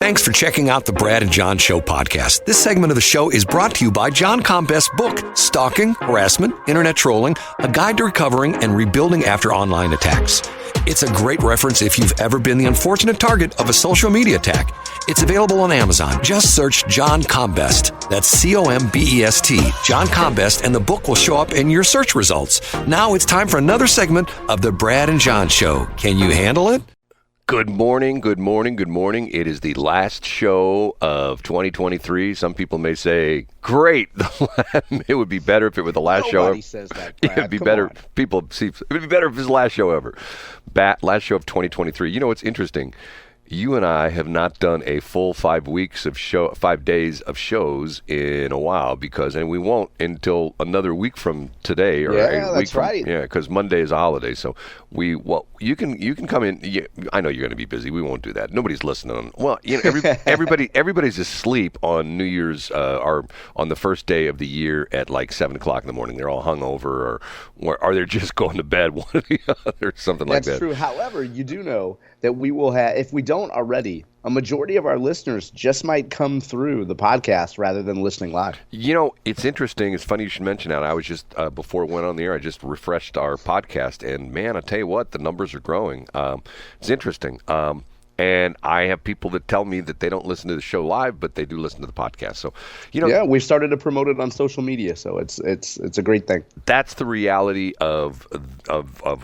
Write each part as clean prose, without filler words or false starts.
Thanks for checking out the Brad and John Show podcast. This segment of the show is brought to you by John Combest's book, Stalking, Harassment, Internet Trolling, A Guide to Recovering and Rebuilding After Online Attacks. It's a great reference if you've ever been the unfortunate target of a social media attack. It's available on Amazon. Just search John Combest. That's C-O-M-B-E-S-T, John Combest, and the book will show up in your search results. Now it's time for another segment of the Brad and John Show. Can you handle it? Good morning, good morning, good morning. It is the last show of 2023. Some people may say, great. It would be better if it were the last show. Nobody says that, Brad. It'd be better. People see. It would be better if it's the last show ever. Last show of 2023. You know what's interesting? You and I have not done a full 5 days of shows in a while and we won't until another week from today, or a week from, right. Yeah, because Monday is a holiday. So you can come in. Yeah, I know you're going to be busy. We won't do that. Nobody's listening. Well, you know, everybody's asleep on New Year's or on the first day of the year at like 7:00 in the morning. They're all hungover, or they're just going to bed, one or the other, something like that. That's true. However, you do know that we will have, if we don't already, a majority of our listeners just might come through the podcast rather than listening live. You know, it's interesting. It's funny you should mention that. I was just, before it went on the air, I just refreshed our podcast, and man, I tell you what, the numbers are growing. It's interesting. And I have people that tell me that they don't listen to the show live, but they do listen to the podcast. So, you know, yeah, we've started to promote it on social media, so it's a great thing. That's the reality of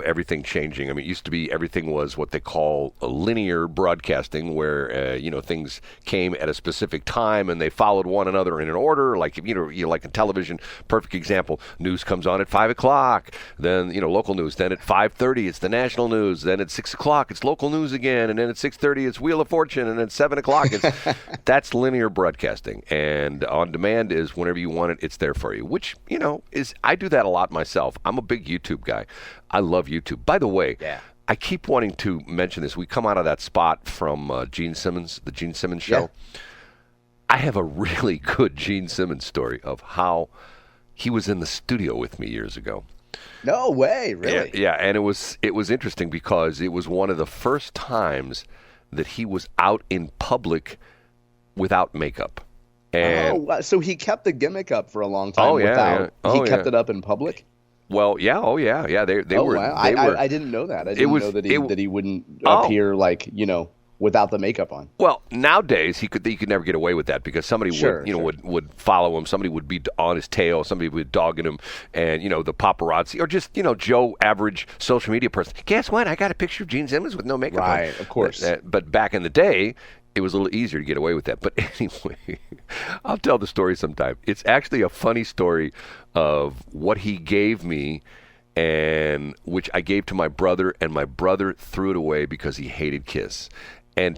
everything changing. I mean, it used to be everything was what they call a linear broadcasting, where things came at a specific time and they followed one another in an order. Like like in television, perfect example. News comes on at 5:00, then local news. Then at 5:30, it's the national news. Then at 6:00, it's local news again, and then at 6:30, it's Wheel of Fortune, and then 7:00, that's linear broadcasting. And on demand is whenever you want it, it's there for you, which, I do that a lot myself. I'm a big YouTube guy. I love YouTube. By the way, I keep wanting to mention this. We come out of that spot from Gene Simmons, the Gene Simmons show. Yeah. I have a really good Gene Simmons story of how he was in the studio with me years ago. No way, really? Yeah, and it was interesting because it was one of the first times that he was out in public without makeup. And so he kept the gimmick up for a long time. He kept it up in public? Well, yeah, They were. Wow. I didn't know that. I didn't know that he wouldn't appear without the makeup on. Well, nowadays he could never get away with that because somebody would follow him, somebody would be on his tail, somebody would be dogging him, and the paparazzi or just Joe average social media person. Guess what? I got a picture of Gene Simmons with no makeup on. Right, of course. But back in the day, it was a little easier to get away with that. But anyway, I'll tell the story sometime. It's actually a funny story of what he gave me, and which I gave to my brother, and my brother threw it away because he hated Kiss. And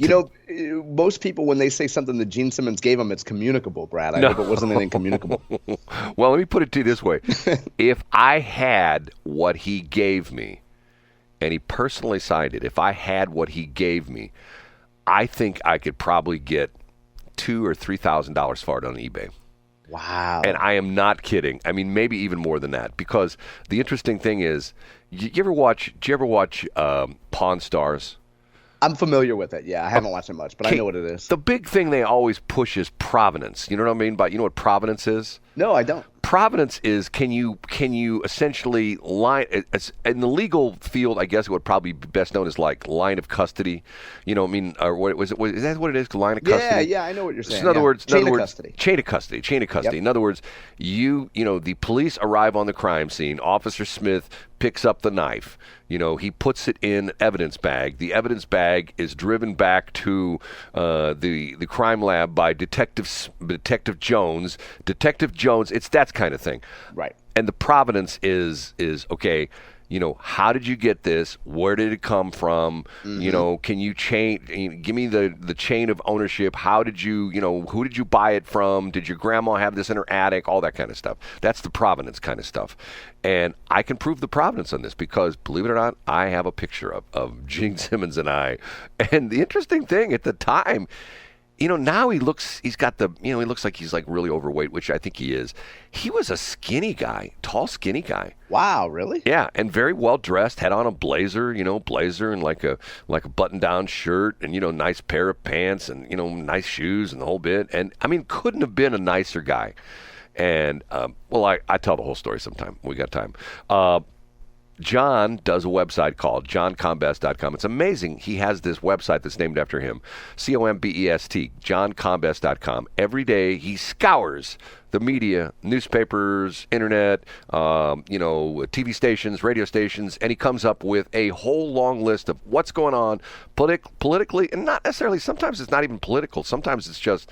most people, when they say something that Gene Simmons gave them, it's communicable, Brad. I hope it wasn't anything communicable. Well, let me put it to you this way. If I had what he gave me, and he personally signed it, if I had what he gave me, I think I could probably get $2,000 or $3,000 for it on eBay. Wow. And I am not kidding. I mean, maybe even more than that. Because the interesting thing is, do you ever watch Pawn Stars? I'm familiar with it. Yeah, I haven't watched it much, but I know what it is. The big thing they always push is provenance. You know what I mean? You know what provenance is? No, I don't. Provenance is can you essentially in the legal field, I guess it would probably be best known as like line of custody. Or what was it? Is that what it is? Line of custody? Yeah, I know what you're saying. So in other words, chain of custody. Chain of custody. Yep. In other words, the police arrive on the crime scene. Officer Smith picks up the knife. He puts it in an evidence bag. The evidence bag is driven back to the crime lab by Detective Jones. Detective Jones, it's that kind of thing. Right. And the provenance is okay, how did you get this? Where did it come from? Mm-hmm. Can you give me the chain of ownership? How did you, who did you buy it from? Did your grandma have this in her attic? All that kind of stuff. That's the provenance kind of stuff. And I can prove the provenance on this because, believe it or not, I have a picture of Gene Simmons and I. And the interesting thing at the time, now he looks like he's like really overweight, which I think he is. He was a skinny guy, tall, skinny guy. Wow, really? Yeah, and very well dressed, had on a blazer, and like a button-down shirt and, nice pair of pants and, nice shoes and the whole bit. And, I mean, couldn't have been a nicer guy. And, I tell the whole story sometime. We got time. John does a website called johncombest.com. It's amazing. He has this website that's named after him, COMBEST, johncombest.com. Every day he scours the media, newspapers, internet, TV stations, radio stations, and he comes up with a whole long list of what's going on politically, and not necessarily, sometimes it's not even political. Sometimes it's just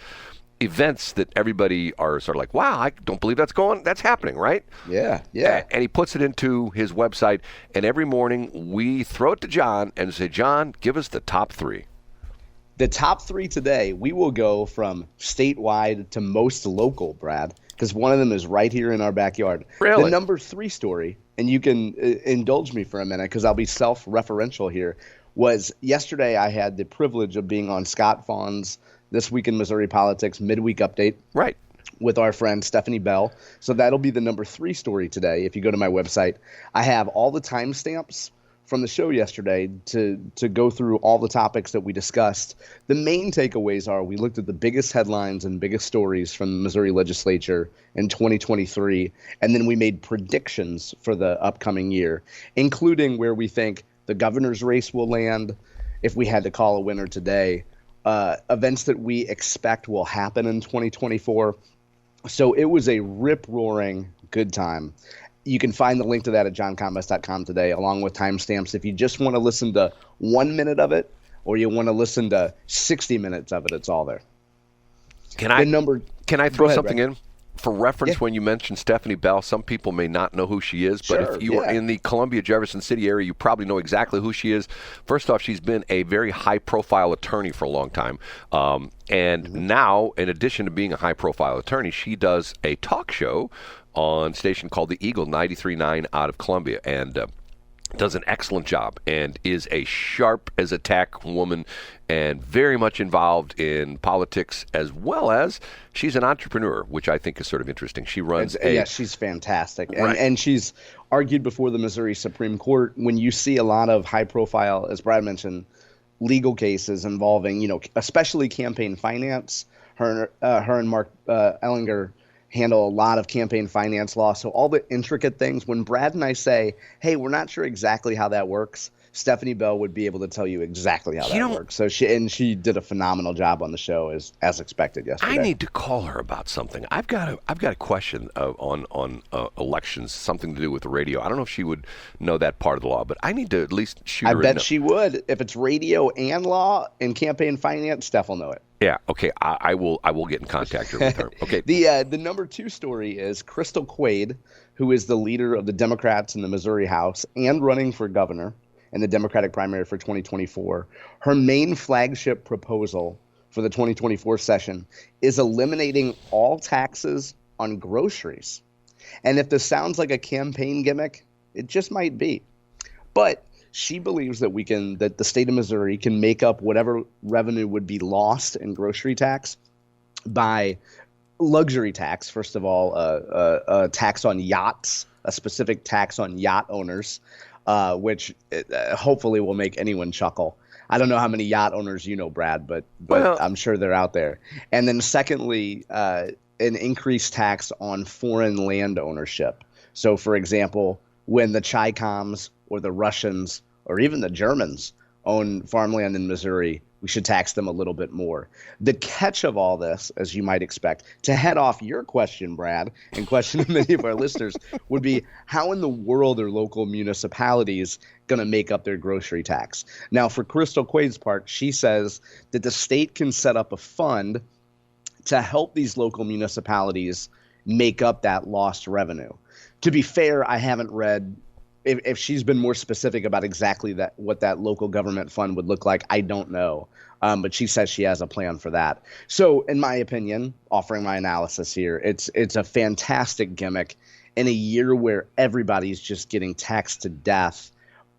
events that everybody are sort of like, wow, I don't believe that's happening, right? Yeah. And he puts it into his website, and every morning we throw it to John and say, John, give us the top 3. The top 3 today, we will go from statewide to most local, Brad, because one of them is right here in our backyard. Really? The number 3 story, and you can indulge me for a minute because I'll be self-referential here, was yesterday I had the privilege of being on Scott Fawn's This Week in Missouri Politics midweek update. Right. With our friend Stephanie Bell. So that'll be the number 3 story today. If you go to my website, I have all the timestamps from the show yesterday to go through all the topics that we discussed. The main takeaways are we looked at the biggest headlines and biggest stories from the Missouri legislature in 2023, and then we made predictions for the upcoming year, including where we think the governor's race will land, if we had to call a winner today, events that we expect will happen in 2024. So it was a rip-roaring good time. You can find the link to that at johncombest.com today, along with timestamps. If you just want to listen to 1 minute of it, or you want to listen to 60 minutes of it, it's all there. Can I throw something in? For reference, when you mentioned Stephanie Bell, some people may not know who she is, but if you are in the Columbia, Jefferson City area, you probably know exactly who she is. First off, she's been a very high-profile attorney for a long time. And now, in addition to being a high-profile attorney, she does a talk show on a station called The Eagle, 93.9 out of Columbia. And does an excellent job and is a sharp as a tack woman and very much involved in politics, as well as she's an entrepreneur, which I think is sort of interesting. She runs she's fantastic. Right. And she's argued before the Missouri Supreme Court. When you see a lot of high profile, as Brad mentioned, legal cases involving, especially campaign finance, her and Mark Ellinger handle a lot of campaign finance law. So all the intricate things, when Brad and I say, hey, we're not sure exactly how that works, Stephanie Bell would be able to tell you exactly how that works. So she did a phenomenal job on the show as expected yesterday. I need to call her about something. I've got a question on elections, something to do with the radio. I don't know if she would know that part of the law, but I need to at least shoot her. I bet she would. If it's radio and law and campaign finance, Steph will know it. Yeah. Okay. I will get in contact with her. Okay. The number 2 story is Crystal Quaid, who is the leader of the Democrats in the Missouri House and running for governor in the Democratic primary for 2024. Her main flagship proposal for the 2024 session is eliminating all taxes on groceries. And if this sounds like a campaign gimmick, it just might be. But she believes that that the state of Missouri can make up whatever revenue would be lost in grocery tax by luxury tax. First of all, a tax on yachts, a specific tax on yacht owners, which hopefully will make anyone chuckle. I don't know how many yacht owners you know, Brad, but I'm sure they're out there. And then secondly, an increased tax on foreign land ownership. So, for example, when the Chi-Coms or the Russians or even the Germans own farmland in Missouri, we should tax them a little bit more. The catch of all this, as you might expect, to head off your question, Brad, and question of many of our listeners, would be how in the world are local municipalities going to make up their grocery tax? Now, for Crystal Quaid's part, she says that the state can set up a fund to help these local municipalities make up that lost revenue. To be fair, I haven't read if she's been more specific about exactly what that local government fund would look like. I don't know. But she says she has a plan for that. So in my opinion, offering my analysis here, it's a fantastic gimmick in a year where everybody's just getting taxed to death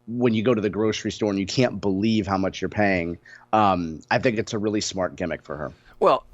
when you go to the grocery store and you can't believe how much you're paying. I think it's a really smart gimmick for her. Well,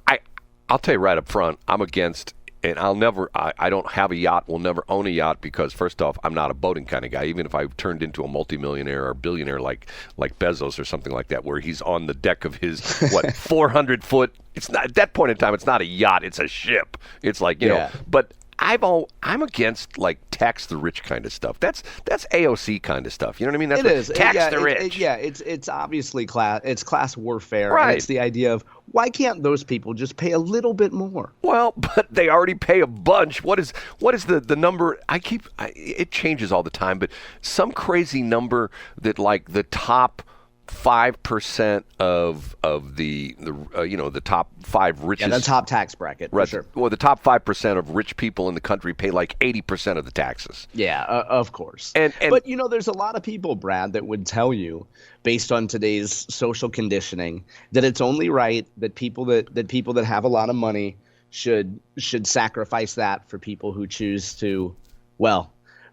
I'll tell you right up front, I'm against, and I don't have a yacht, will never own a yacht because, first off, I'm not a boating kind of guy. Even if I turned into a multimillionaire or billionaire like Bezos or something like that, where he's on the deck of his, 400-foot, it's not, at that point in time, it's not a yacht, it's a ship. It's like, you know, but I'm against like tax the rich kind of stuff. That's AOC kind of stuff. You know what I mean? That's it is. Tax the rich. It's obviously class warfare. Right. And it's the idea of why can't those people just pay a little bit more? Well, but they already pay a bunch. What is the number? It changes all the time, but some crazy number that like the top 5% of the top 5 richest. Yeah, the top tax bracket. Right. For sure. Well, the top 5% of rich people in the country pay like 80% of the taxes. Yeah, of course. But there's a lot of people, Brad, that would tell you, based on today's social conditioning, that it's only right that people that have a lot of money should sacrifice that for people who choose to,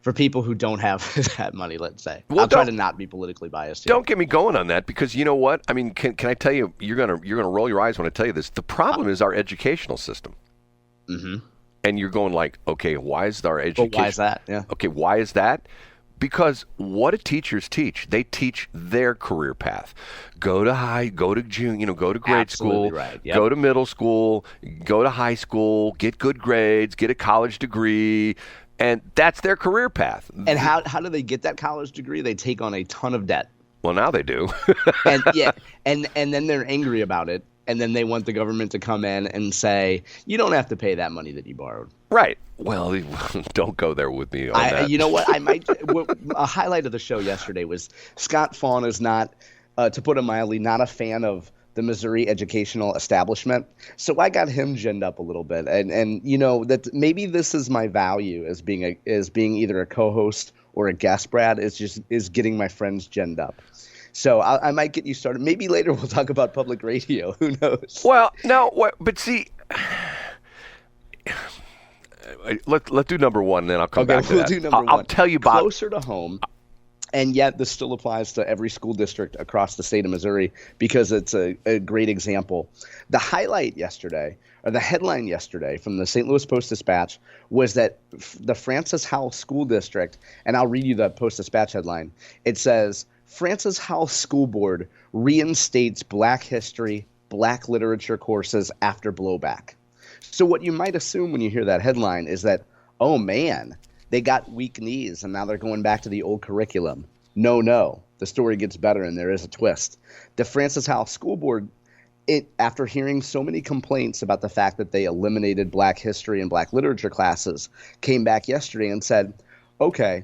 for people who don't have that money, let's say. Well, I'll try to not be politically biased here. Don't get me going on that, because you know what? I mean, can I tell you, you're gonna roll your eyes when I tell you this. The problem is our educational system. Mm-hmm. And you're going like, okay, why is our education? Well, why is that? Yeah. Okay, why is that? Because what do teachers teach? They teach their career path. Go to junior, go to grade Absolutely school, right. Yep. Go to middle school, go to high school, get good grades, get a college degree. And that's their career path. And how do they get that college degree? They take on a ton of debt. Well, now they do. and then they're angry about it. And then they want the government to come in and say, you don't have to pay that money that you borrowed. Right. Well, don't go there with me on that. You know what? A highlight of the show yesterday was Scott Fawn is not, to put it mildly, not a fan of the Missouri educational establishment. So I got him ginned up a little bit. And that maybe this is my value as being either a co-host or a guest, Brad, is getting my friends ginned up. So I might get you started. Maybe later we'll talk about public radio. Who knows? Well, no, but see, let's do number one, then I'll come back to that. Do number one. I'll tell you about closer to home. And yet this still applies to every school district across the state of Missouri because it's a great example. The highlight yesterday, or the headline yesterday from the St. Louis Post-Dispatch was that the Francis Howell School District, and I'll read you the Post-Dispatch headline. It says, Francis Howell School Board reinstates Black history, Black literature courses after blowback. So what you might assume when you hear that headline is that, oh man, they got weak knees and now they're going back to the old curriculum. No. The story gets better and there is a twist. The Francis Howell School Board, after hearing so many complaints about the fact that they eliminated Black history and Black literature classes, came back yesterday and said, okay,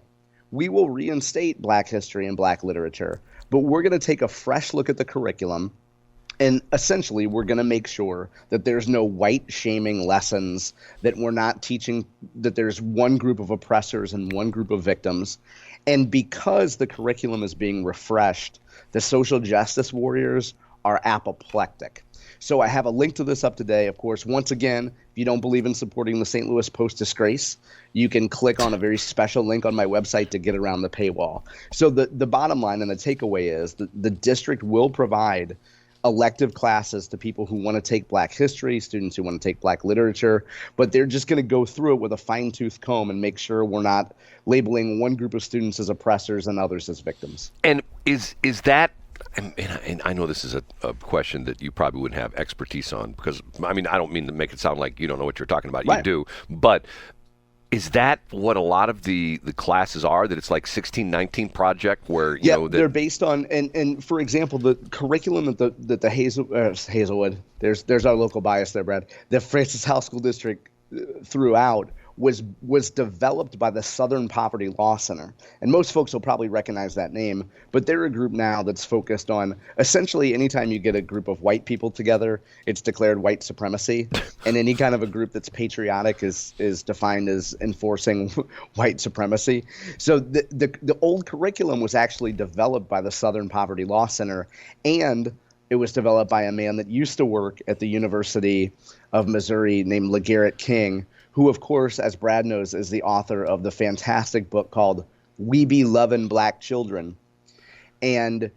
we will reinstate Black history and Black literature, but we're going to take a fresh look at the curriculum. And essentially, we're going to make sure that there's no white shaming lessons, that we're not teaching that there's one group of oppressors and one group of victims. And because the curriculum is being refreshed, the social justice warriors are apoplectic. So I have a link to this up today. Of course, once again, if you don't believe in supporting the St. Louis Post-Disgrace, you can click on a very special link on my website to get around the paywall. So the bottom line and the takeaway is that the district will provide elective classes to people who want to take Black history, students who want to take Black literature, but they're just going to go through it with a fine-tooth comb and make sure we're not labeling one group of students as oppressors and others as victims. And is that, and I know this is a question that you probably wouldn't have expertise on, because, I mean, I don't mean to make it sound like you don't know what you're talking about. Right. You do. But is that what a lot of the classes are, that it's like 1619 project where, you know? They're based on, and for example, the curriculum that the Hazelwood, there's our local bias there, Brad, the Francis Howell School District threw out was developed by the Southern Poverty Law Center. And most folks will probably recognize that name, but they're a group now that's focused on essentially anytime you get a group of white people together, it's declared white supremacy. And any kind of a group that's patriotic is defined as enforcing white supremacy. So the old curriculum was actually developed by the Southern Poverty Law Center, and it was developed by a man that used to work at the University of Missouri named LeGarrette King, who, of course, as Brad knows, is the author of the fantastic book called We Be Lovin' Black Children. And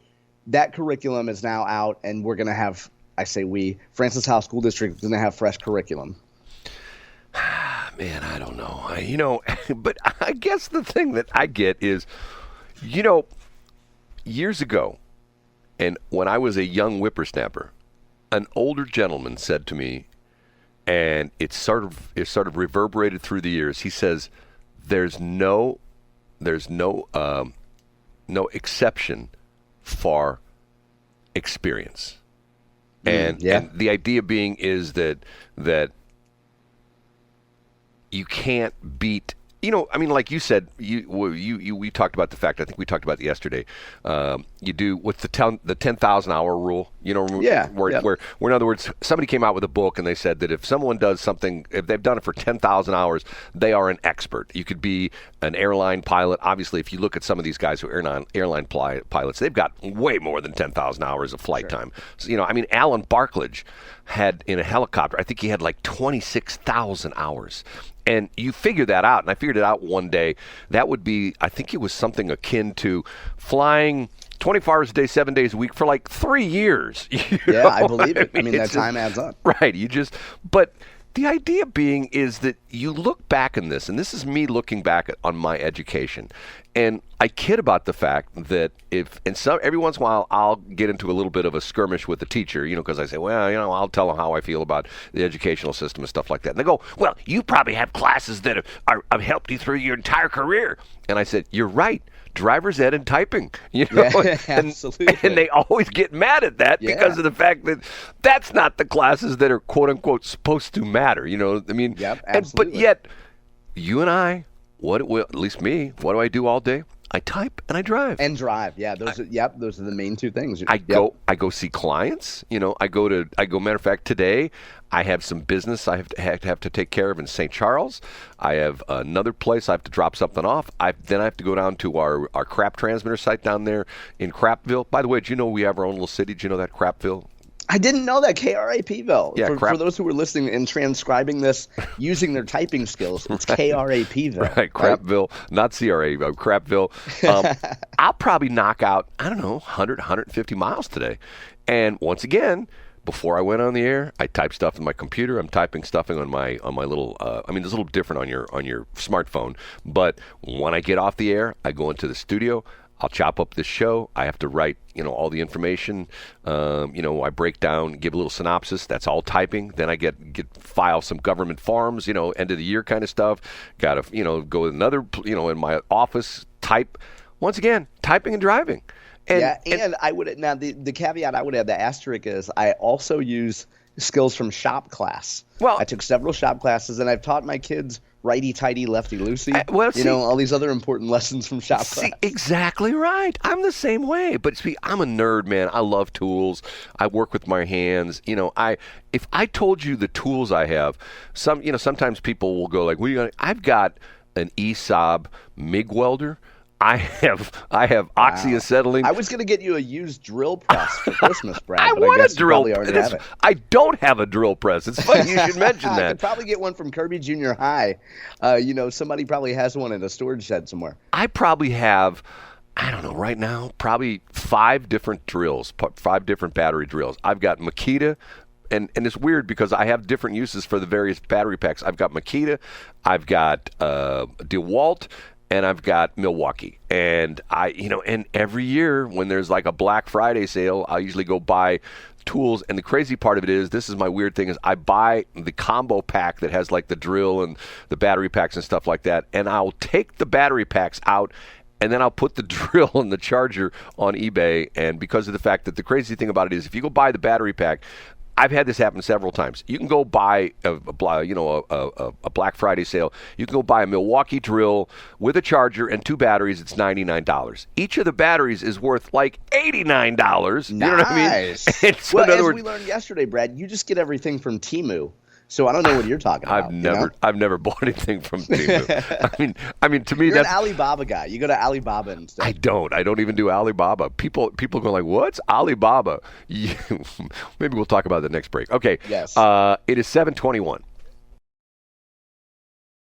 that curriculum is now out, and we're going to have, I say we, Francis Howell School District is going to have fresh curriculum. Man, I don't know. But I guess the thing that I get is, years ago, and when I was a young whippersnapper, an older gentleman said to me, and it sort of reverberated through the years. He says, "There's no exception for experience," and the idea being is that you can't beat. Like you said, we talked about the fact. I think we talked about it yesterday. You do what's the 10,000 hour rule. Where in other words, somebody came out with a book and they said that if someone does something, if they've done it for 10,000 hours, they are an expert. You could be an airline pilot. Obviously, if you look at some of these guys who are airline pilots, they've got way more than 10,000 hours of flight time. So, Alan Barklage had in a helicopter. I think he had like 26,000 hours. And you figure that out, and I figured it out one day. That would be, I think it was something akin to flying 24 hours a day, 7 days a week for like 3 years. I believe it. That time adds up. Right. But the idea being is that you look back in this, and this is me looking back on my education, and I kid about the fact that every once in a while I'll get into a little bit of a skirmish with the teacher, because I say, well, I'll tell them how I feel about the educational system and stuff like that. And they go, well, you probably have classes that have helped you through your entire career. And I said, you're right. Driver's ed and typing, absolutely. And they always get mad at that because of the fact that that's not the classes that are quote unquote supposed to matter. Yep, absolutely. But yet, you and I, at least me, what do I do all day? I type and I drive. Those are the main two things. I go see clients. Matter of fact, today I have some business I have to take care of in St. Charles. I have another place I have to drop something off. Then I have to go down to our crap transmitter site down there in Crapville. By the way, do you know we have our own little city? Do you know that, Crapville? I didn't know that, Krapville. Yeah, for those who were listening and transcribing this using their typing skills, it's Krapville. Right, Crapville, not CRA, but Crapville. I'll probably knock out, 100, 150 miles today. And once again, before I went on the air, I type stuff in my computer. I'm typing stuff on my little. It's a little different on your smartphone. But when I get off the air, I go into the studio. I'll chop up this show. I have to write, all the information. I break down, give a little synopsis. That's all typing. Then I get file some government forms, end of the year kind of stuff. Got to, go another, in my office, type. Once again, typing and driving. And I would now the caveat I would add, the asterisk is I also use skills from shop class. Well, I took several shop classes, and I've taught my kids righty-tighty, lefty-loosey. All these other important lessons from shop class. Exactly right. I'm the same way. But I'm a nerd, man. I love tools. I work with my hands. If I told you the tools I have, sometimes people will go like, "What do you got?" I've got an ESOB MIG welder. I have oxyacetylene. I was going to get you a used drill press for Christmas, Brad. I want a drill press. I don't have a drill press. It's funny you should mention that. I could probably get one from Kirby Junior High. Somebody probably has one in a storage shed somewhere. I probably have, right now, probably 5 different drills, 5 different battery drills. I've got Makita. And it's weird because I have different uses for the various battery packs. I've got Makita. I've got DeWalt. And I've got Milwaukee. And and every year when there's like a Black Friday sale, I usually go buy tools. And the crazy part of it is, this is my weird thing, is I buy the combo pack that has like the drill and the battery packs and stuff like that. And I'll take the battery packs out, and then I'll put the drill and the charger on eBay. And because of the fact that the crazy thing about it is, if you go buy the battery pack, I've had this happen several times. You can go buy a Black Friday sale. You can go buy a Milwaukee drill with a charger and 2 batteries. It's $99. Each of the batteries is worth like $89. You know what I mean? So as we learned yesterday, Brad, you just get everything from Temu. So I don't know what you're talking about. I've never bought anything from Temu. I mean, to me, you're an Alibaba guy. You go to Alibaba and stuff. I don't even do Alibaba. People go like, "What's Alibaba?" Maybe we'll talk about the next break. Okay. Yes. It is 7:21.